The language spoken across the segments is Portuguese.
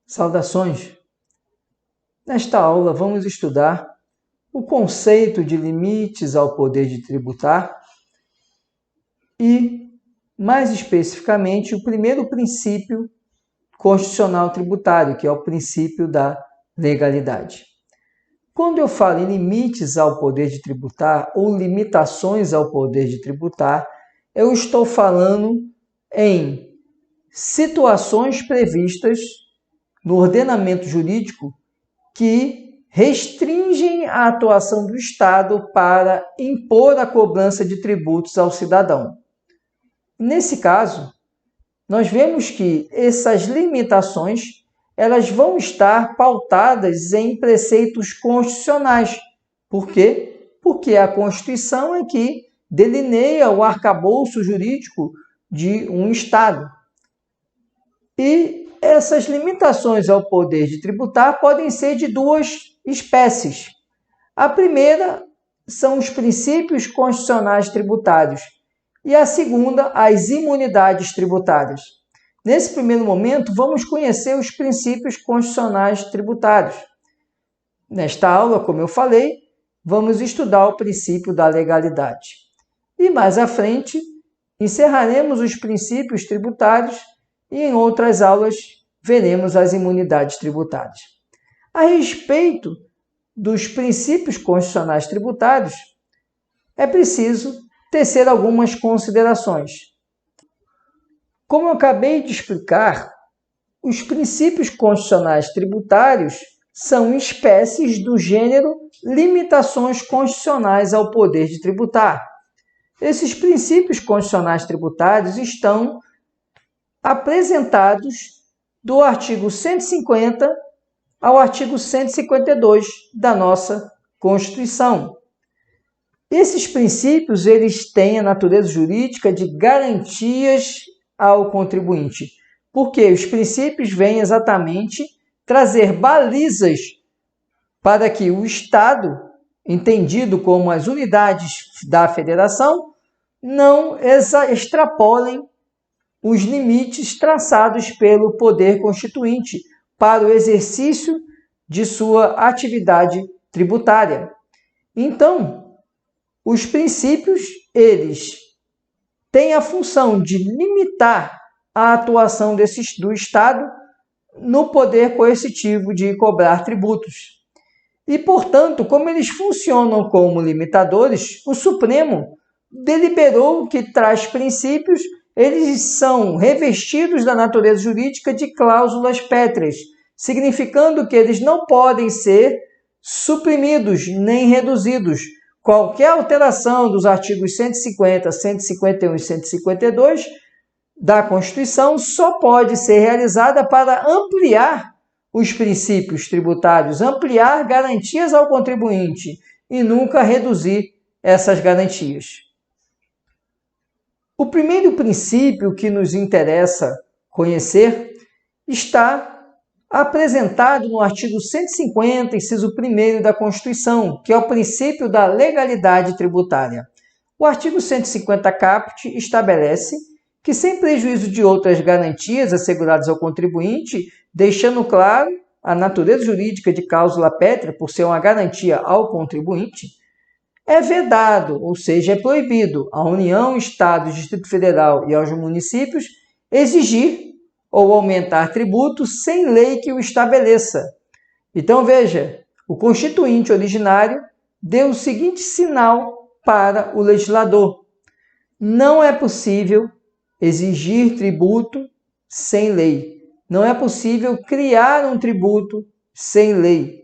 Saudações! Nesta aula vamos estudar o conceito de limites ao poder de tributar e, mais especificamente, o primeiro princípio constitucional tributário, que é o princípio da legalidade. Quando eu falo em limites ao poder de tributar ou limitações ao poder de tributar, eu estou falando em situações previstas no ordenamento jurídico que restringem a atuação do Estado para impor a cobrança de tributos ao cidadão. Nesse caso, nós vemos que essas limitações elas vão estar pautadas em preceitos constitucionais. Por quê? Porque a Constituição é que delineia o arcabouço jurídico de um Estado. E essas limitações ao poder de tributar podem ser de duas espécies. A primeira são os princípios constitucionais tributários e a segunda, as imunidades tributárias. Nesse primeiro momento, vamos conhecer os princípios constitucionais tributários. Nesta aula, como eu falei, vamos estudar o princípio da legalidade. E mais à frente, encerraremos os princípios tributários e em outras aulas veremos as imunidades tributárias. A respeito dos princípios constitucionais tributários, é preciso tecer algumas considerações. Como eu acabei de explicar, os princípios constitucionais tributários são espécies do gênero limitações constitucionais ao poder de tributar. Esses princípios constitucionais tributários estão apresentados do artigo 150 ao artigo 152 da nossa Constituição. Esses princípios eles têm a natureza jurídica de garantias ao contribuinte, porque os princípios vêm exatamente trazer balizas para que o Estado, entendido como as unidades da federação, não extrapolem os limites traçados pelo poder constituinte para o exercício de sua atividade tributária. Então, os princípios, eles têm a função de limitar a atuação do Estado no poder coercitivo de cobrar tributos. E, portanto, como eles funcionam como limitadores, o Supremo deliberou que tais princípios eles são revestidos da natureza jurídica de cláusulas pétreas, significando que eles não podem ser suprimidos nem reduzidos. Qualquer alteração dos artigos 150, 151 e 152 da Constituição só pode ser realizada para ampliar os princípios tributários, ampliar garantias ao contribuinte e nunca reduzir essas garantias. O primeiro princípio que nos interessa conhecer está apresentado no artigo 150, inciso 1º da Constituição, que é o princípio da legalidade tributária. O artigo 150 caput estabelece que, sem prejuízo de outras garantias asseguradas ao contribuinte, deixando claro a natureza jurídica de cláusula pétrea por ser uma garantia ao contribuinte, é vedado, ou seja, é proibido à União, Estado, Distrito Federal e aos municípios exigir ou aumentar tributos sem lei que o estabeleça. Então, veja, o Constituinte originário deu o seguinte sinal para o legislador: não é possível exigir tributo sem lei. Não é possível criar um tributo sem lei.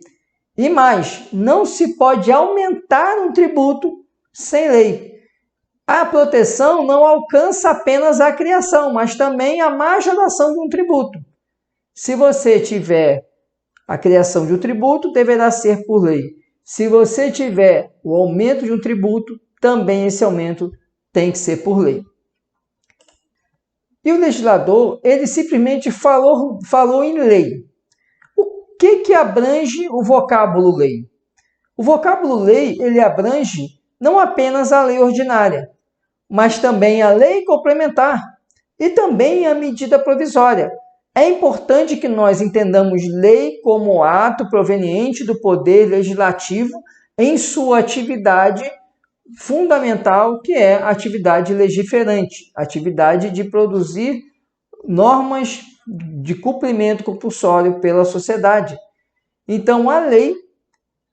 E mais, não se pode aumentar um tributo sem lei. A proteção não alcança apenas a criação, mas também a majoração de um tributo. Se você tiver a criação de um tributo, deverá ser por lei. Se você tiver o aumento de um tributo, também esse aumento tem que ser por lei. E o legislador, ele simplesmente falou em lei. O que abrange o vocábulo lei? O vocábulo lei, ele abrange não apenas a lei ordinária, mas também a lei complementar e também a medida provisória. É importante que nós entendamos lei como ato proveniente do poder legislativo em sua atividade fundamental, que é a atividade legiferante, a atividade de produzir normas de cumprimento compulsório pela sociedade. Então, a lei,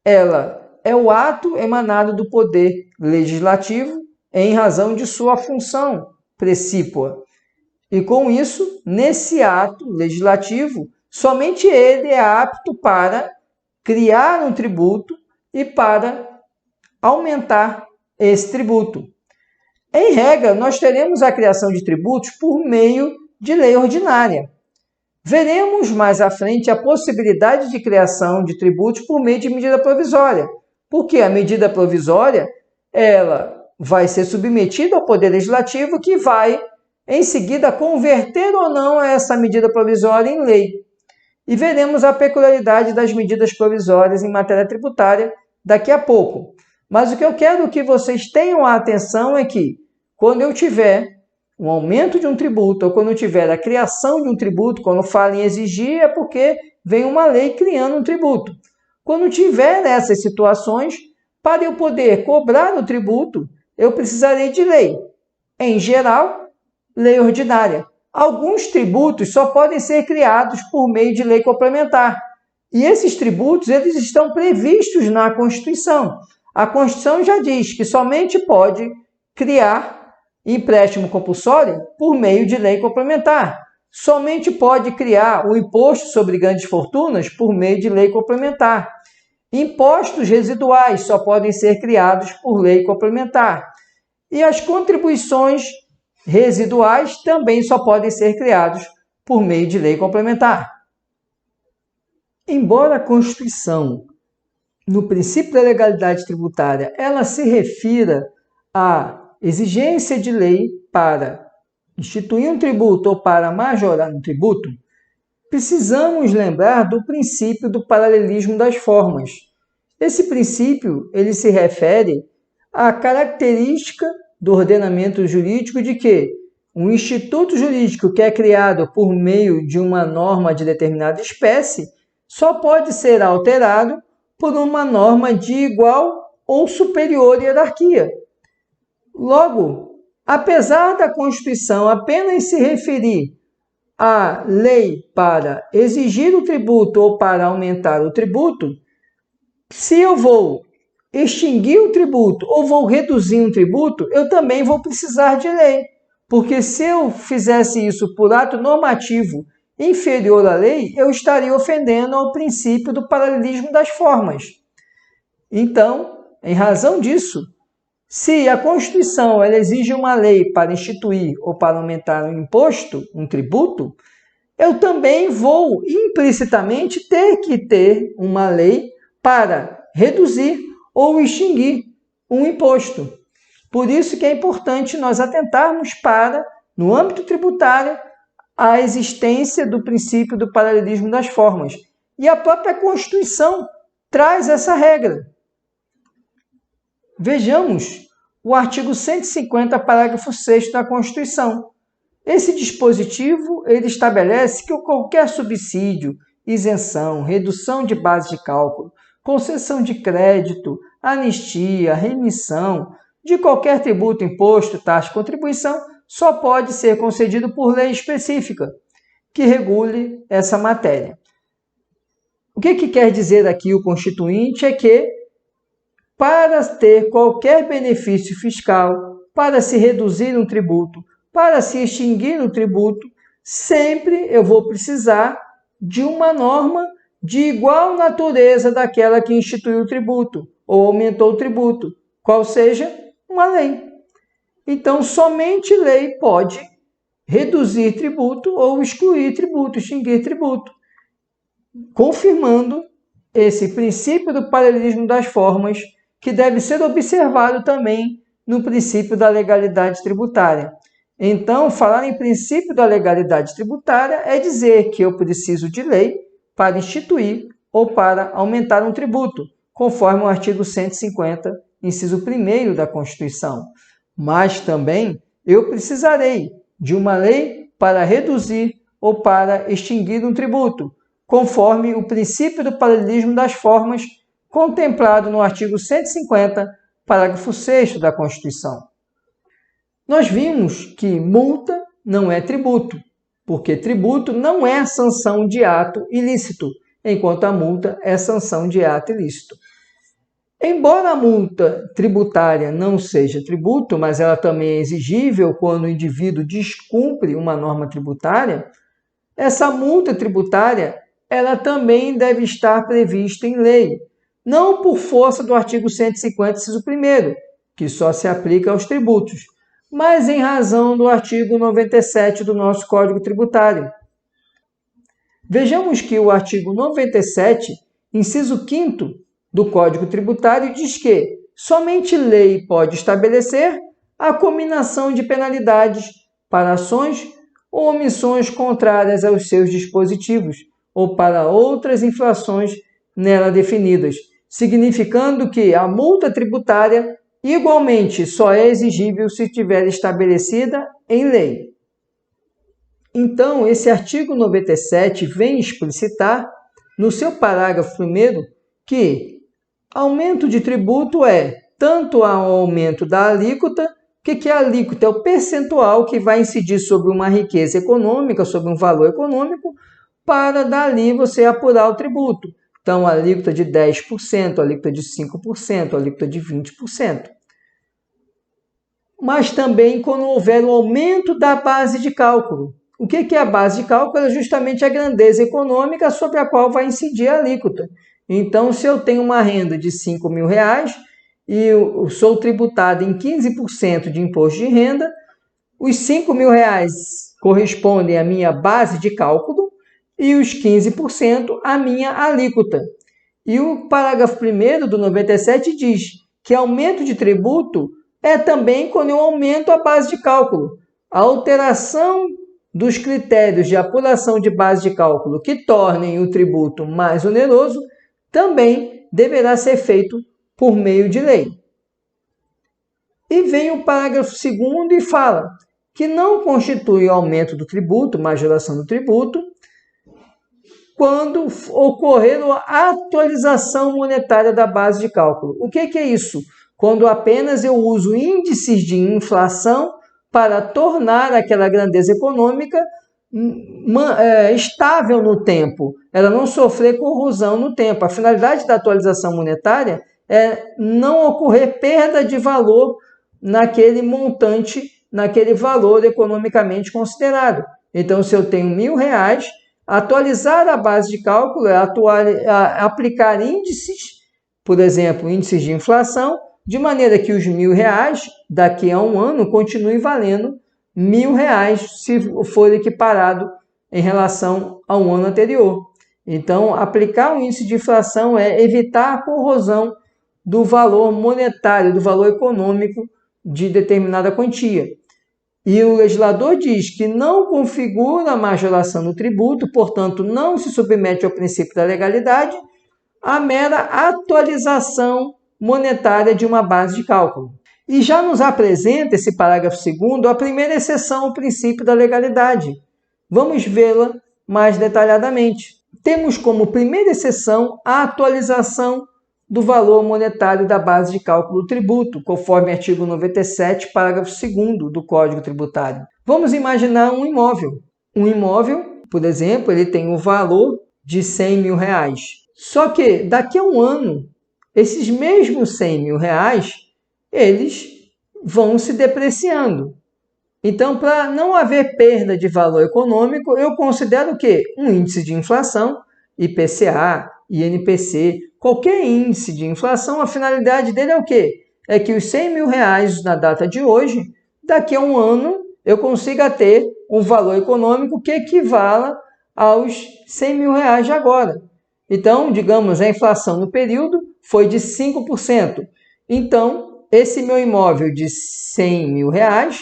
ela é o ato emanado do poder legislativo em razão de sua função precípua. E com isso, nesse ato legislativo, somente ele é apto para criar um tributo e para aumentar esse tributo. Em regra, nós teremos a criação de tributos por meio de lei ordinária. Veremos mais à frente a possibilidade de criação de tributos por meio de medida provisória, porque a medida provisória ela vai ser submetida ao Poder Legislativo, que vai, em seguida, converter ou não essa medida provisória em lei. E veremos a peculiaridade das medidas provisórias em matéria tributária daqui a pouco. Mas o que eu quero que vocês tenham a atenção é que, quando eu tiver um aumento de um tributo, ou quando eu tiver a criação de um tributo, quando falo em exigir, é porque vem uma lei criando um tributo. Quando tiver essas situações, para eu poder cobrar o tributo, eu precisarei de lei. Em geral, lei ordinária. Alguns tributos só podem ser criados por meio de lei complementar. E esses tributos eles estão previstos na Constituição. A Constituição já diz que somente pode criar empréstimo compulsório por meio de lei complementar. Somente pode criar o imposto sobre grandes fortunas por meio de lei complementar. Impostos residuais só podem ser criados por lei complementar. E as contribuições residuais também só podem ser criados por meio de lei complementar. Embora a Constituição, no princípio da legalidade tributária, ela se refira à exigência de lei para instituir um tributo ou para majorar um tributo, precisamos lembrar do princípio do paralelismo das formas. Esse princípio ele se refere à característica do ordenamento jurídico de que um instituto jurídico que é criado por meio de uma norma de determinada espécie só pode ser alterado por uma norma de igual ou superior hierarquia. Logo, apesar da Constituição apenas se referir à lei para exigir o tributo ou para aumentar o tributo, se eu vou extinguir o tributo ou vou reduzir um tributo, eu também vou precisar de lei. Porque se eu fizesse isso por ato normativo inferior à lei, eu estaria ofendendo ao princípio do paralelismo das formas. Então, em razão disso, se a Constituição ela exige uma lei para instituir ou para aumentar um imposto, um tributo, eu também vou implicitamente ter que ter uma lei para reduzir ou extinguir um imposto. Por isso que é importante nós atentarmos para, no âmbito tributário, a existência do princípio do paralelismo das formas. E a própria Constituição traz essa regra. Vejamos o artigo 150, parágrafo 6º da Constituição. Esse dispositivo ele estabelece que qualquer subsídio, isenção, redução de base de cálculo, concessão de crédito, anistia, remissão de qualquer tributo, imposto, taxa, contribuição, só pode ser concedido por lei específica que regule essa matéria. O que quer dizer aqui o Constituinte é que, para ter qualquer benefício fiscal, para se reduzir um tributo, para se extinguir um tributo, sempre eu vou precisar de uma norma de igual natureza daquela que instituiu o tributo ou aumentou o tributo, qual seja uma lei. Então, somente lei pode reduzir tributo ou excluir tributo, extinguir tributo, confirmando esse princípio do paralelismo das formas, que deve ser observado também no princípio da legalidade tributária. Então, falar em princípio da legalidade tributária é dizer que eu preciso de lei para instituir ou para aumentar um tributo, conforme o artigo 150, inciso 1º da Constituição. Mas também eu precisarei de uma lei para reduzir ou para extinguir um tributo, conforme o princípio do paralelismo das formas contemplado no artigo 150, parágrafo 6º da Constituição. Nós vimos que multa não é tributo, porque tributo não é sanção de ato ilícito, enquanto a multa é sanção de ato ilícito. Embora a multa tributária não seja tributo, mas ela também é exigível quando o indivíduo descumpre uma norma tributária, essa multa tributária ela também deve estar prevista em lei, não por força do artigo 150, inciso 1º, que só se aplica aos tributos, mas em razão do artigo 97 do nosso Código Tributário. Vejamos que o artigo 97, inciso 5º do Código Tributário, diz que somente lei pode estabelecer a cominação de penalidades para ações ou omissões contrárias aos seus dispositivos ou para outras infrações nela definidas, significando que a multa tributária igualmente só é exigível se estiver estabelecida em lei. Então, esse artigo 97 vem explicitar, no seu parágrafo 1º, que aumento de tributo é tanto o aumento da alíquota. O que é a alíquota? É o percentual que vai incidir sobre uma riqueza econômica, sobre um valor econômico, para dali você apurar o tributo. Então, a alíquota de 10%, a alíquota de 5%, a alíquota de 20%. Mas também quando houver o aumento da base de cálculo. O que é a base de cálculo? É justamente a grandeza econômica sobre a qual vai incidir a alíquota. Então, se eu tenho uma renda de R$5.000 e eu sou tributado em 15% de imposto de renda, os R$5.000 correspondem à minha base de cálculo e os 15% à minha alíquota. E o parágrafo 1º do 97 diz que aumento de tributo é também quando eu aumento a base de cálculo. A alteração dos critérios de apuração de base de cálculo que tornem o tributo mais oneroso também deverá ser feito por meio de lei. E vem o parágrafo 2º e fala que não constitui aumento do tributo, majoração do tributo, quando ocorrer a atualização monetária da base de cálculo. O que é isso? Quando apenas eu uso índices de inflação para tornar aquela grandeza econômica estável no tempo, ela não sofrer corrosão no tempo. A finalidade da atualização monetária é não ocorrer perda de valor naquele montante, naquele valor economicamente considerado. Então, se eu tenho R$1.000, atualizar a base de cálculo é aplicar índices, por exemplo, índices de inflação, de maneira que os R$1.000, daqui a um ano, continuem valendo R$1.000 se for equiparado em relação ao ano anterior. Então, aplicar o índice de inflação é evitar a corrosão do valor monetário, do valor econômico de determinada quantia. E o legislador diz que não configura a majoração do tributo, portanto, não se submete ao princípio da legalidade, a mera atualização monetária de uma base de cálculo. E já nos apresenta esse parágrafo 2º a primeira exceção ao princípio da legalidade. Vamos vê-la mais detalhadamente. Temos como primeira exceção a atualização do valor monetário da base de cálculo do tributo, conforme artigo 97, parágrafo 2º do Código Tributário. Vamos imaginar um imóvel. Um imóvel, por exemplo, ele tem o valor de R$100.000. Só que daqui a um ano, esses mesmos R$100.000, eles vão se depreciando. Então, para não haver perda de valor econômico, eu considero o quê? Um índice de inflação, IPCA, INPC, qualquer índice de inflação, a finalidade dele é o quê? É que os R$100.000 na data de hoje, daqui a um ano, eu consiga ter um valor econômico que equivala aos R$100.000 de agora. Então, digamos, a inflação no período foi de 5%. Então, esse meu imóvel de R$100.000,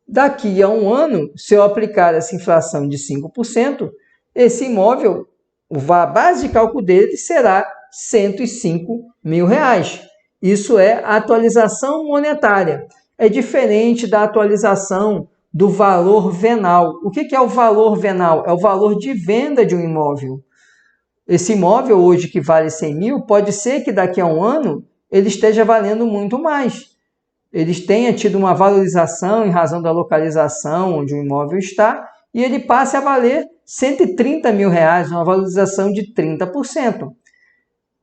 daqui a um ano, se eu aplicar essa inflação de 5%, esse imóvel, a base de cálculo dele será R$105.000. Isso é a atualização monetária. É diferente da atualização do valor venal. O que é o valor venal? É o valor de venda de um imóvel. Esse imóvel hoje que vale 100 mil, pode ser que daqui a um ano ele esteja valendo muito mais. Eles tenha tido uma valorização em razão da localização onde o imóvel está e ele passe a valer 130 mil reais, uma valorização de 30%.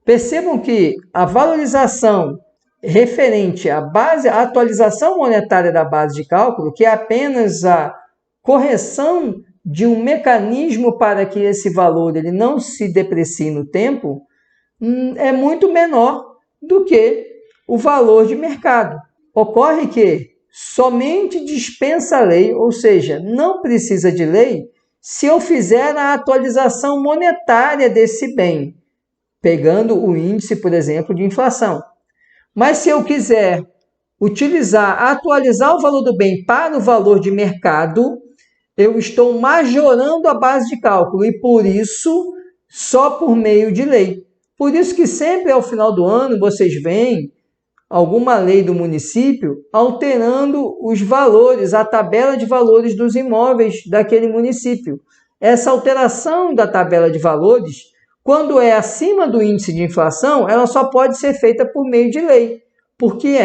Percebam que a valorização referente à base, à atualização monetária da base de cálculo, que é apenas a correção de um mecanismo para que esse valor ele não se deprecie no tempo, é muito menor do que o valor de mercado. Ocorre que somente dispensa a lei, ou seja, não precisa de lei, se eu fizer a atualização monetária desse bem, pegando o índice, por exemplo, de inflação. Mas se eu quiser atualizar o valor do bem para o valor de mercado, eu estou majorando a base de cálculo e, por isso, só por meio de lei. Por isso que sempre ao final do ano vocês veem alguma lei do município alterando os valores, a tabela de valores dos imóveis daquele município. Essa alteração da tabela de valores, quando é acima do índice de inflação, ela só pode ser feita por meio de lei, porque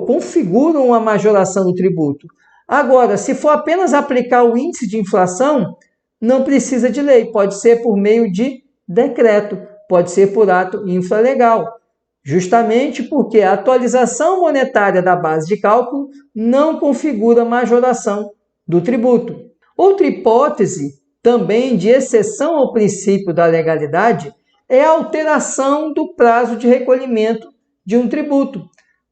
configura uma majoração do tributo. Agora, se for apenas aplicar o índice de inflação, não precisa de lei, pode ser por meio de decreto, pode ser por ato infralegal, justamente porque a atualização monetária da base de cálculo não configura majoração do tributo. Outra hipótese, também de exceção ao princípio da legalidade, é a alteração do prazo de recolhimento de um tributo.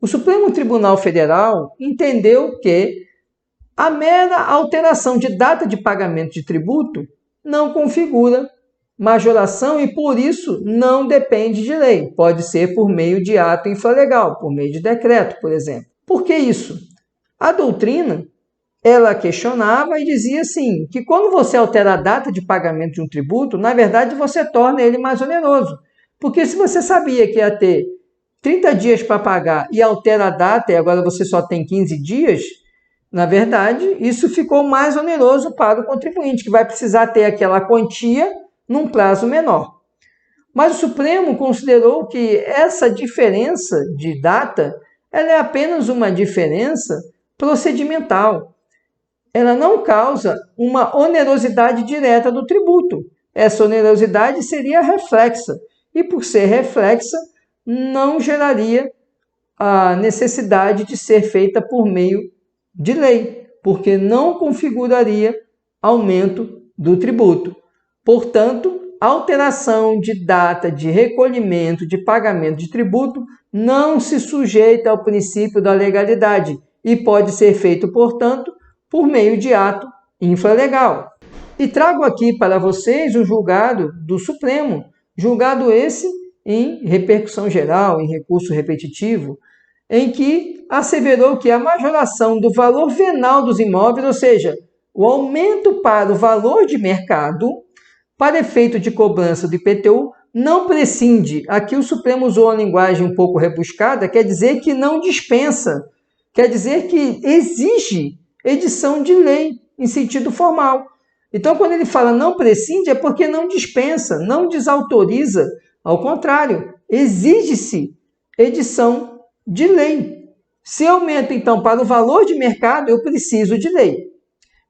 O Supremo Tribunal Federal entendeu que a mera alteração de data de pagamento de tributo não configura majoração e, por isso, não depende de lei. Pode ser por meio de ato infralegal, por meio de decreto, por exemplo. Por que isso? A doutrina, ela questionava e dizia assim, que quando você altera a data de pagamento de um tributo, na verdade você torna ele mais oneroso. Porque se você sabia que ia ter 30 dias para pagar e altera a data e agora você só tem 15 dias, na verdade, isso ficou mais oneroso para o contribuinte, que vai precisar ter aquela quantia num prazo menor. Mas o Supremo considerou que essa diferença de data ela é apenas uma diferença procedimental. Ela não causa uma onerosidade direta do tributo. Essa onerosidade seria reflexa, e por ser reflexa, não geraria a necessidade de ser feita por meio de lei, porque não configuraria aumento do tributo. Portanto, alteração de data de recolhimento de pagamento de tributo não se sujeita ao princípio da legalidade e pode ser feito, portanto, por meio de ato infralegal. E trago aqui para vocês o julgado do Supremo, julgado esse em repercussão geral, em recurso repetitivo, em que asseverou que a majoração do valor venal dos imóveis, ou seja, o aumento para o valor de mercado, para efeito de cobrança do IPTU, não prescinde. Aqui o Supremo usou uma linguagem um pouco rebuscada, quer dizer que não dispensa, quer dizer que exige edição de lei em sentido formal. Então, quando ele fala não prescinde, é porque não dispensa, não desautoriza. Ao contrário, exige-se edição de lei. Se aumenta, então, para o valor de mercado, eu preciso de lei.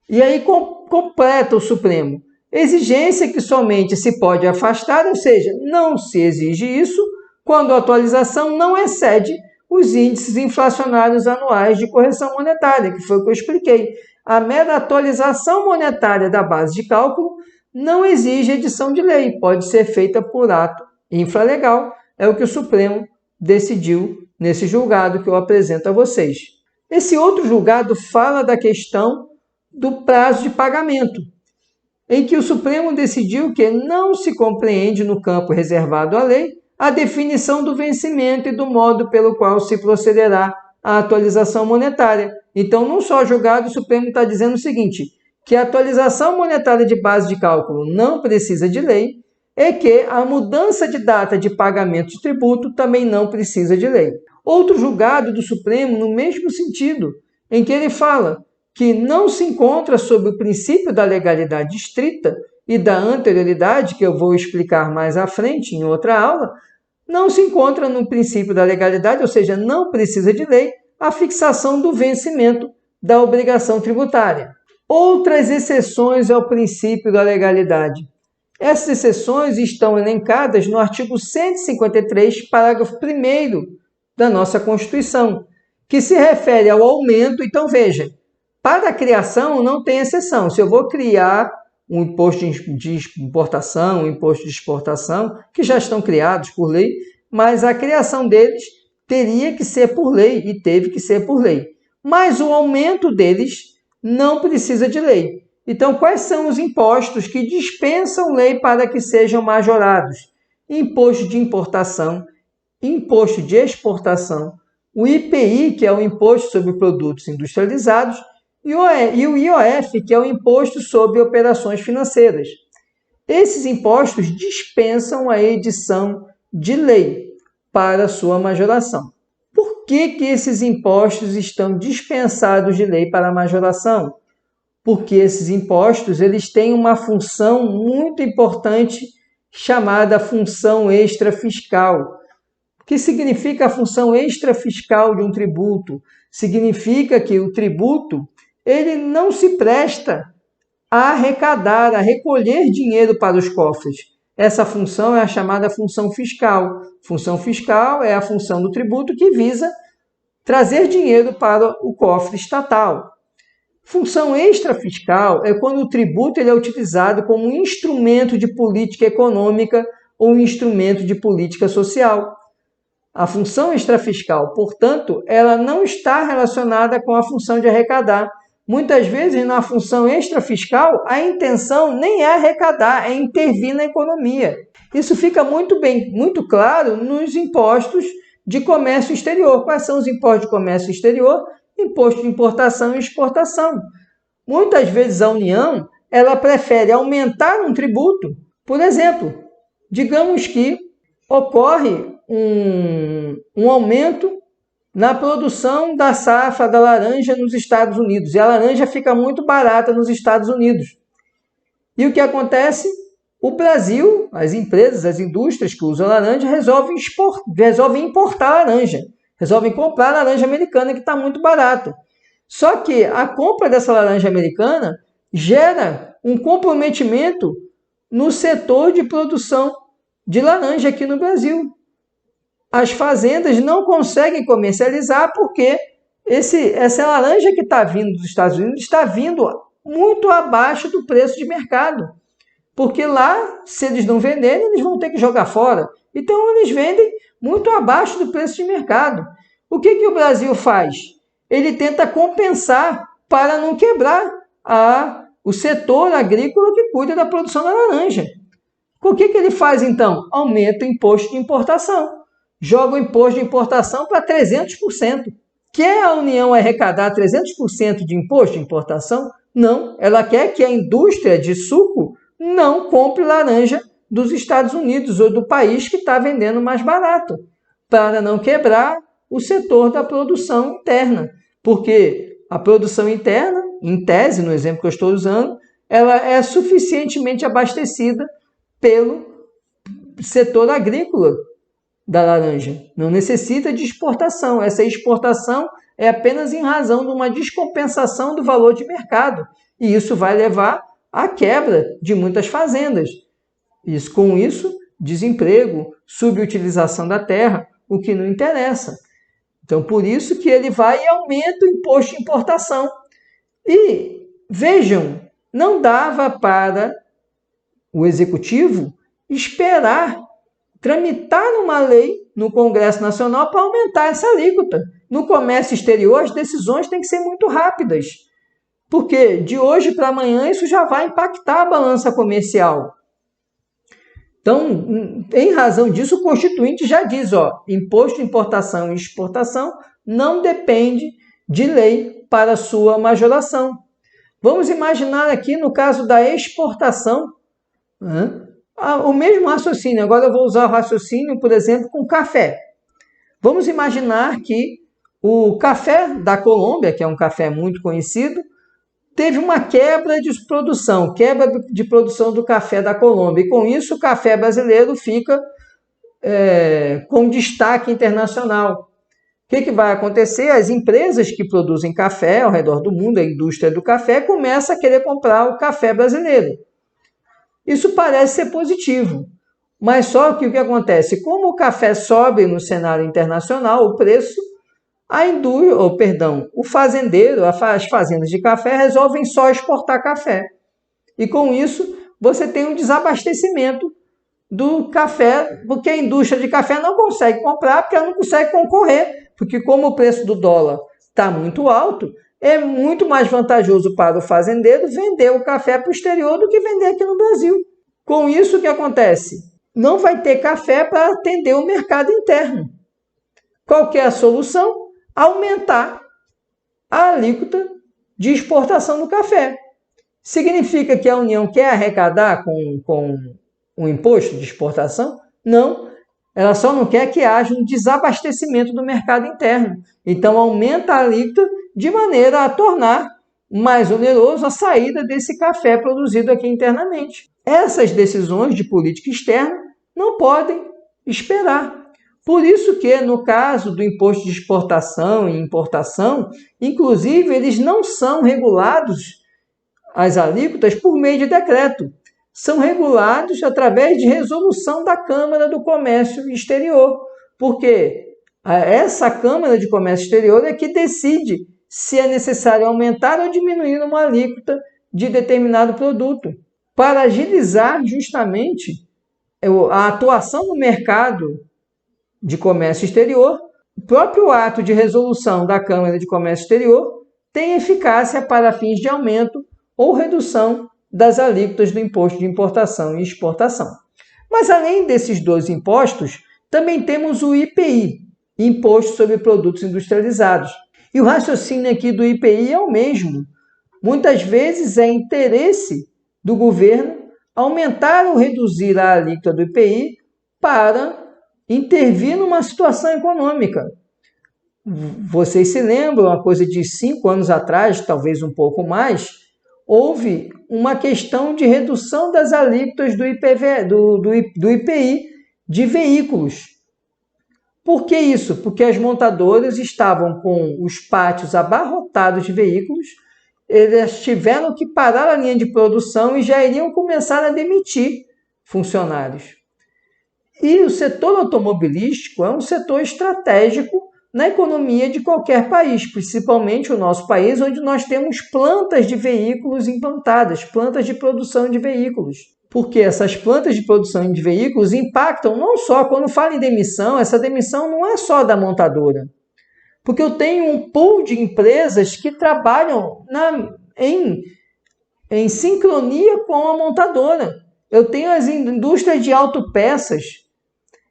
E aí completa o Supremo. Exigência que somente se pode afastar, ou seja, não se exige isso quando a atualização não excede os índices inflacionários anuais de correção monetária, que foi o que eu expliquei. A mera atualização monetária da base de cálculo não exige edição de lei, pode ser feita por ato infralegal, é o que o Supremo decidiu nesse julgado que eu apresento a vocês. Esse outro julgado fala da questão do prazo de pagamento, em que o Supremo decidiu que não se compreende no campo reservado à lei a definição do vencimento e do modo pelo qual se procederá à atualização monetária. Então, num só julgado, o Supremo está dizendo o seguinte, que a atualização monetária de base de cálculo não precisa de lei e que a mudança de data de pagamento de tributo também não precisa de lei. Outro julgado do Supremo no mesmo sentido, em que ele fala que não se encontra sob o princípio da legalidade estrita e da anterioridade, que eu vou explicar mais à frente em outra aula, não se encontra no princípio da legalidade, ou seja, não precisa de lei, a fixação do vencimento da obrigação tributária. Outras exceções ao princípio da legalidade. Essas exceções estão elencadas no artigo 153, parágrafo 1º da nossa Constituição, que se refere ao aumento. Então, veja, para a criação não tem exceção. Se eu vou criar um imposto de importação, um imposto de exportação, que já estão criados por lei, mas a criação deles teria que ser por lei e teve que ser por lei. Mas o aumento deles não precisa de lei. Então, quais são os impostos que dispensam lei para que sejam majorados? Imposto de importação, imposto de exportação, o IPI, que é o Imposto sobre Produtos Industrializados, e o IOF, que é o Imposto sobre Operações Financeiras. Esses impostos dispensam a edição de lei para sua majoração. Por que esses impostos estão dispensados de lei para a majoração? Porque esses impostos eles têm uma função muito importante chamada função extrafiscal. O que significa a função extrafiscal de um tributo? Significa que o tributo ele não se presta a arrecadar, a recolher dinheiro para os cofres. Essa função é a chamada função fiscal. Função fiscal é a função do tributo que visa trazer dinheiro para o cofre estatal. Função extrafiscal é quando o tributo ele é utilizado como um instrumento de política econômica ou um instrumento de política social. A função extrafiscal, portanto, ela não está relacionada com a função de arrecadar. Muitas vezes, na função extrafiscal, a intenção nem é arrecadar, é intervir na economia. Isso fica muito claro nos impostos de comércio exterior. Quais são os impostos de comércio exterior? Imposto de importação e exportação. Muitas vezes a União ela prefere aumentar um tributo. Por exemplo, digamos que ocorre um aumento na produção da safra da laranja nos Estados Unidos. E a laranja fica muito barata nos Estados Unidos. E o que acontece? O Brasil, as empresas, as indústrias que usam laranja resolvem importar laranja. Resolvem comprar laranja americana que está muito barato. Só que a compra dessa laranja americana gera um comprometimento no setor de produção de laranja aqui no Brasil. As fazendas não conseguem comercializar porque essa laranja que está vindo dos Estados Unidos está vindo muito abaixo do preço de mercado. Porque lá, se eles não venderem, eles vão ter que jogar fora. Então, eles vendem muito abaixo do preço de mercado. O que o Brasil faz? Ele tenta compensar para não quebrar o setor agrícola que cuida da produção da laranja. O que ele faz, então? Aumenta o imposto de importação. Joga o imposto de importação para 300%. Quer a União arrecadar 300% de imposto de importação? Não. Ela quer que a indústria de suco não compre laranja dos Estados Unidos ou do país que está vendendo mais barato, para não quebrar o setor da produção interna. Porque a produção interna, em tese, no exemplo que eu estou usando, ela é suficientemente abastecida pelo setor agrícola da laranja. Não necessita de exportação. Essa exportação é apenas em razão de uma descompensação do valor de mercado. E isso vai levar à quebra de muitas fazendas. Com isso, desemprego, subutilização da terra, o que não interessa. Então, por isso que ele vai e aumenta o imposto de importação. E, vejam, não dava para o Executivo esperar tramitar uma lei no Congresso Nacional para aumentar essa alíquota. No comércio exterior, as decisões têm que ser muito rápidas, porque de hoje para amanhã isso já vai impactar a balança comercial. Então, em razão disso, o Constituinte já diz, imposto de importação e exportação não depende de lei para sua majoração. Vamos imaginar aqui no caso da exportação, o mesmo raciocínio. Agora eu vou usar o raciocínio, por exemplo, com café. Vamos imaginar que o café da Colômbia, que é um café muito conhecido, teve uma quebra de produção do café da Colômbia. E com isso o café brasileiro fica com destaque internacional. O que vai acontecer? As empresas que produzem café ao redor do mundo, a indústria do café, começa a querer comprar o café brasileiro. Isso parece ser positivo, mas só que o que acontece? Como o café sobe no cenário internacional, o preço, o fazendeiro, as fazendas de café resolvem só exportar café. E com isso, você tem um desabastecimento do café, porque a indústria de café não consegue comprar, porque ela não consegue concorrer, porque como o preço do dólar está muito alto, é muito mais vantajoso para o fazendeiro vender o café para o exterior do que vender aqui no Brasil. Com isso, o que acontece? Não vai ter café para atender o mercado interno. Qual que é a solução? Aumentar a alíquota de exportação do café. Significa que a União quer arrecadar com o imposto de exportação? Não. Ela só não quer que haja um desabastecimento do mercado interno. Então, aumenta a alíquota de maneira a tornar mais oneroso a saída desse café produzido aqui internamente. Essas decisões de política externa não podem esperar. Por isso que, no caso do imposto de exportação e importação, inclusive, eles não são regulados, as alíquotas, por meio de decreto. São regulados através de resolução da Câmara do Comércio Exterior, porque essa Câmara de Comércio Exterior é que decide se é necessário aumentar ou diminuir uma alíquota de determinado produto, para agilizar justamente a atuação no mercado de comércio exterior. O próprio ato de resolução da Câmara de Comércio Exterior tem eficácia para fins de aumento ou redução das alíquotas do imposto de importação e exportação. Mas além desses dois impostos, também temos o IPI, Imposto sobre Produtos Industrializados. E o raciocínio aqui do IPI é o mesmo. Muitas vezes é interesse do governo aumentar ou reduzir a alíquota do IPI para intervir numa situação econômica. Vocês se lembram, uma coisa de 5 anos atrás, talvez um pouco mais, houve uma questão de redução das alíquotas do IPI de veículos. Por que isso? Porque as montadoras estavam com os pátios abarrotados de veículos, eles tiveram que parar a linha de produção e já iriam começar a demitir funcionários. E o setor automobilístico é um setor estratégico na economia de qualquer país, principalmente o nosso país, onde nós temos plantas de veículos implantadas, plantas de produção de veículos. Porque essas plantas de produção de veículos impactam não só, quando fala em demissão, essa demissão não é só da montadora. Porque eu tenho um pool de empresas que trabalham em sincronia com a montadora. Eu tenho as indústrias de autopeças.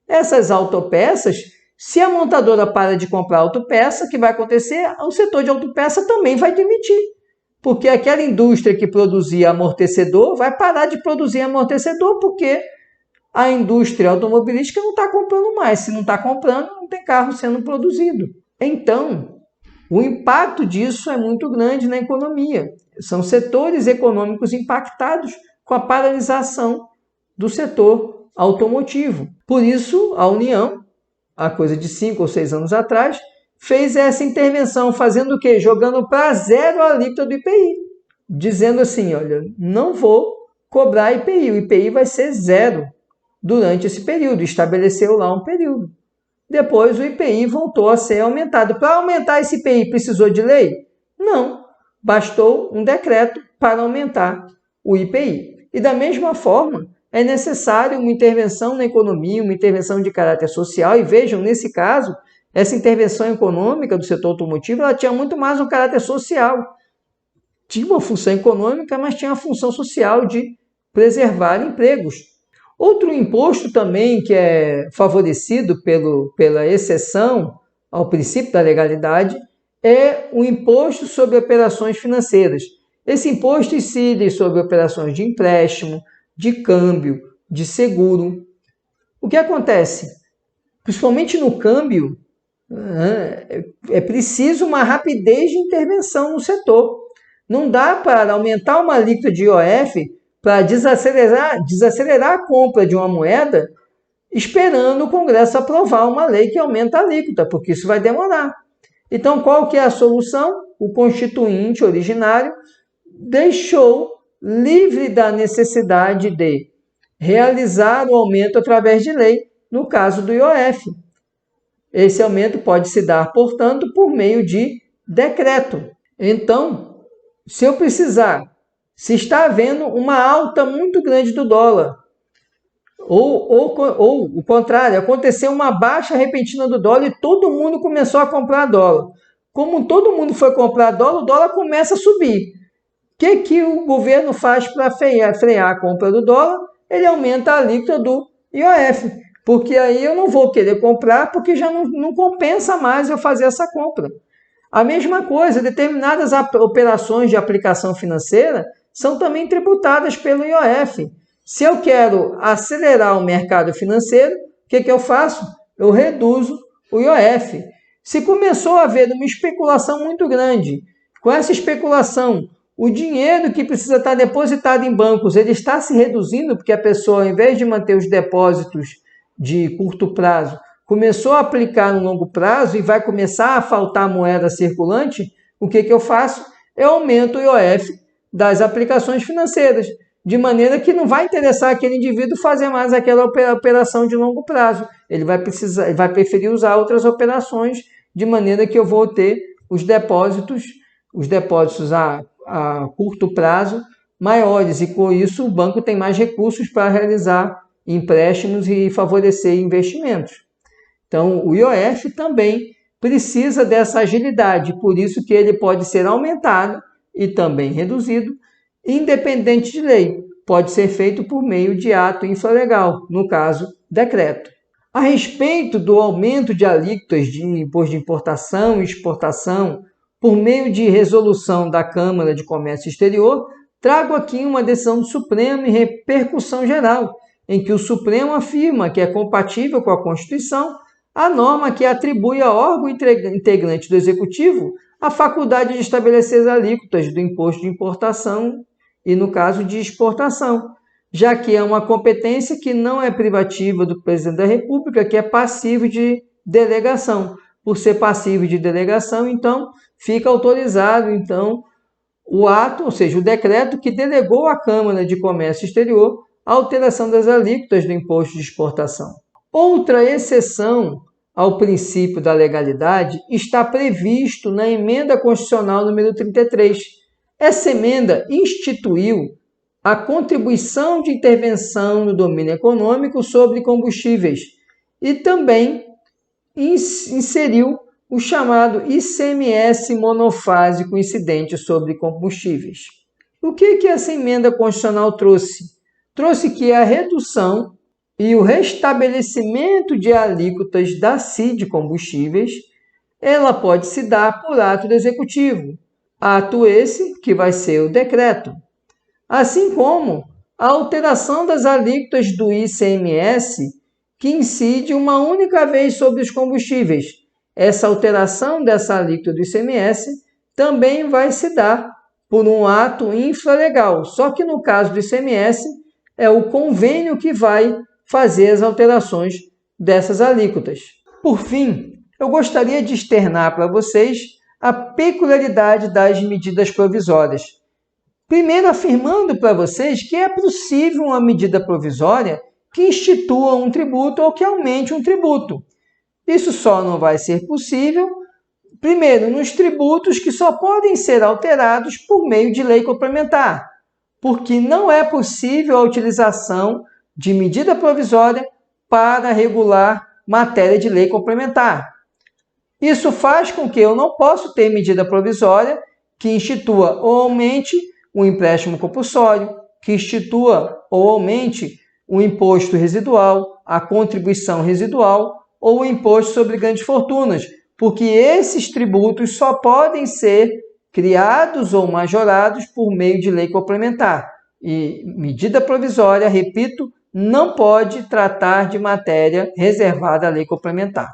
Essas autopeças, se a montadora para de comprar autopeça, o que vai acontecer? O setor de autopeça também vai demitir. Porque aquela indústria que produzia amortecedor vai parar de produzir amortecedor porque a indústria automobilística não está comprando mais. Se não está comprando, não tem carro sendo produzido. Então, o impacto disso é muito grande na economia. São setores econômicos impactados com a paralisação do setor automotivo. Por isso, a União, há coisa de 5 ou 6 anos atrás, fez essa intervenção, fazendo o quê? Jogando para zero a alíquota do IPI. Dizendo assim, olha, não vou cobrar IPI, o IPI vai ser zero durante esse período. Estabeleceu lá um período. Depois o IPI voltou a ser aumentado. Para aumentar esse IPI, precisou de lei? Não. Bastou um decreto para aumentar o IPI. E da mesma forma, é necessário uma intervenção na economia, uma intervenção de caráter social. E vejam, nesse caso, essa intervenção econômica do setor automotivo, ela tinha muito mais um caráter social. Tinha uma função econômica, mas tinha a função social de preservar empregos. Outro imposto também que é favorecido pela exceção ao princípio da legalidade é o imposto sobre operações financeiras. Esse imposto incide sobre operações de empréstimo, de câmbio, de seguro. O que acontece? Principalmente no câmbio, é preciso uma rapidez de intervenção no setor. Não dá para aumentar uma alíquota de IOF para desacelerar a compra de uma moeda esperando o Congresso aprovar uma lei que aumenta a alíquota, porque isso vai demorar. Então, qual que é a solução? O constituinte originário deixou livre da necessidade de realizar o aumento através de lei, no caso do IOF. Esse aumento pode se dar, portanto, por meio de decreto. Então, se eu precisar, se está havendo uma alta muito grande do dólar, ou o contrário, aconteceu uma baixa repentina do dólar e todo mundo começou a comprar dólar. Como todo mundo foi comprar dólar, o dólar começa a subir. O que o governo faz para frear a compra do dólar? Ele aumenta a alíquota do IOF, porque aí eu não vou querer comprar, porque já não compensa mais eu fazer essa compra. A mesma coisa, determinadas operações de aplicação financeira são também tributadas pelo IOF. Se eu quero acelerar o mercado financeiro, o que eu faço? Eu reduzo o IOF. Se começou a haver uma especulação muito grande, com essa especulação, o dinheiro que precisa estar depositado em bancos, ele está se reduzindo, porque a pessoa, ao invés de manter os depósitos de curto prazo, começou a aplicar no longo prazo e vai começar a faltar moeda circulante, o que eu faço? Eu aumento o IOF das aplicações financeiras, de maneira que não vai interessar aquele indivíduo fazer mais aquela operação de longo prazo. Ele vai preferir usar outras operações, de maneira que eu vou ter os depósitos a curto prazo maiores, e com isso o banco tem mais recursos para realizar empréstimos e favorecer investimentos. Então, o IOF também precisa dessa agilidade, por isso que ele pode ser aumentado e também reduzido, independente de lei. Pode ser feito por meio de ato infralegal, no caso, decreto. A respeito do aumento de alíquotas de imposto de importação e exportação por meio de resolução da Câmara de Comércio Exterior, trago aqui uma decisão do Supremo em repercussão geral, em que o Supremo afirma que é compatível com a Constituição a norma que atribui a órgão integrante do Executivo a faculdade de estabelecer as alíquotas do imposto de importação e, no caso, de exportação, já que é uma competência que não é privativa do Presidente da República, que é passivo de delegação. Por ser passivo de delegação, então, fica autorizado, o ato, ou seja, o decreto que delegou à Câmara de Comércio Exterior a alteração das alíquotas do imposto de exportação. Outra exceção ao princípio da legalidade está previsto na Emenda Constitucional número 33. Essa emenda instituiu a contribuição de intervenção no domínio econômico sobre combustíveis e também inseriu o chamado ICMS monofásico incidente sobre combustíveis. O que essa emenda constitucional trouxe? Trouxe que a redução e o restabelecimento de alíquotas da CID combustíveis, ela pode se dar por ato do Executivo. Ato esse que vai ser o decreto. Assim como a alteração das alíquotas do ICMS, que incide uma única vez sobre os combustíveis. Essa alteração dessa alíquota do ICMS também vai se dar por um ato infralegal. Só que no caso do ICMS, é o convênio que vai fazer as alterações dessas alíquotas. Por fim, eu gostaria de externar para vocês a peculiaridade das medidas provisórias. Primeiro, afirmando para vocês que é possível uma medida provisória que institua um tributo ou que aumente um tributo. Isso só não vai ser possível, primeiro, nos tributos que só podem ser alterados por meio de lei complementar, porque não é possível a utilização de medida provisória para regular matéria de lei complementar. Isso faz com que eu não possa ter medida provisória que institua ou aumente o empréstimo compulsório, que institua ou aumente o imposto residual, a contribuição residual ou o imposto sobre grandes fortunas, porque esses tributos só podem ser criados ou majorados por meio de lei complementar. E medida provisória, repito, não pode tratar de matéria reservada à lei complementar.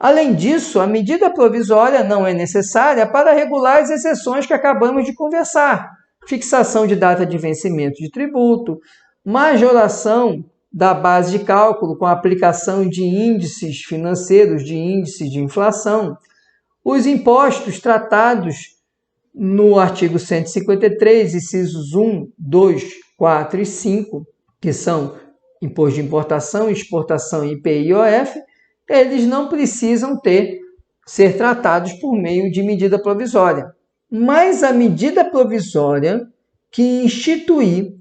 Além disso, a medida provisória não é necessária para regular as exceções que acabamos de conversar: fixação de data de vencimento de tributo, majoração da base de cálculo com a aplicação de índices financeiros, de índice de inflação, os impostos tratados no artigo 153, incisos 1, 2, 4 e 5, que são imposto de importação, exportação e IPI e IOF, eles não precisam ser tratados por meio de medida provisória. Mas a medida provisória que instituir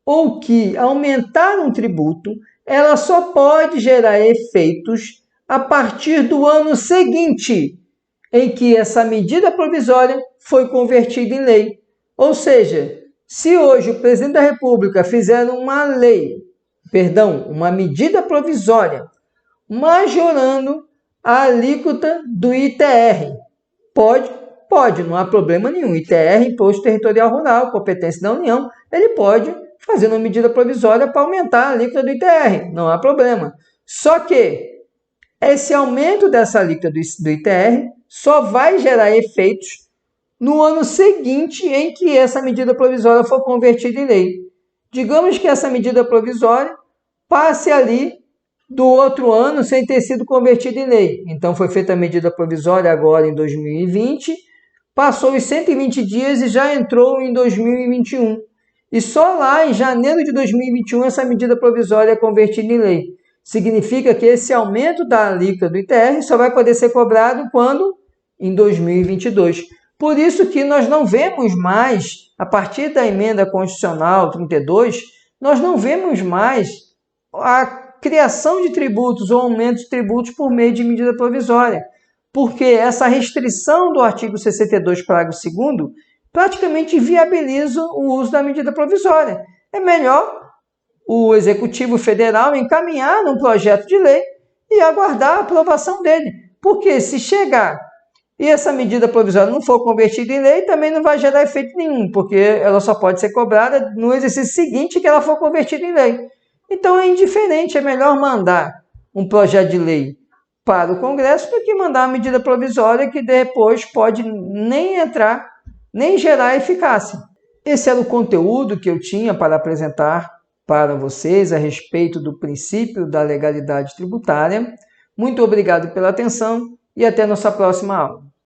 ou que aumentar um tributo, ela só pode gerar efeitos a partir do ano seguinte em que essa medida provisória foi convertida em lei. Ou seja, se hoje o presidente da República fizer uma medida provisória, majorando a alíquota do ITR, pode, não há problema nenhum. ITR, Imposto Territorial Rural, competência da União, ele pode fazer uma medida provisória para aumentar a alíquota do ITR, não há problema. Só que esse aumento dessa alíquota do ITR só vai gerar efeitos no ano seguinte em que essa medida provisória for convertida em lei. Digamos que essa medida provisória passe ali do outro ano sem ter sido convertida em lei. Então foi feita a medida provisória agora em 2020, passou os 120 dias e já entrou em 2021. E só lá em janeiro de 2021 essa medida provisória é convertida em lei. Significa que esse aumento da alíquota do ITR só vai poder ser cobrado quando? Em 2022. Por isso que nós não vemos mais, a partir da emenda constitucional 32, nós não vemos mais a criação de tributos ou aumento de tributos por meio de medida provisória. Porque essa restrição do artigo 62, parágrafo 2º, praticamente viabiliza o uso da medida provisória. É melhor o Executivo Federal encaminhar um projeto de lei e aguardar a aprovação dele. Porque se chegar e essa medida provisória não for convertida em lei, também não vai gerar efeito nenhum, porque ela só pode ser cobrada no exercício seguinte que ela for convertida em lei. Então é indiferente, é melhor mandar um projeto de lei para o Congresso do que mandar uma medida provisória que depois pode nem entrar, nem gerar eficácia. Esse era o conteúdo que eu tinha para apresentar para vocês a respeito do princípio da legalidade tributária. Muito obrigado pela atenção e até nossa próxima aula.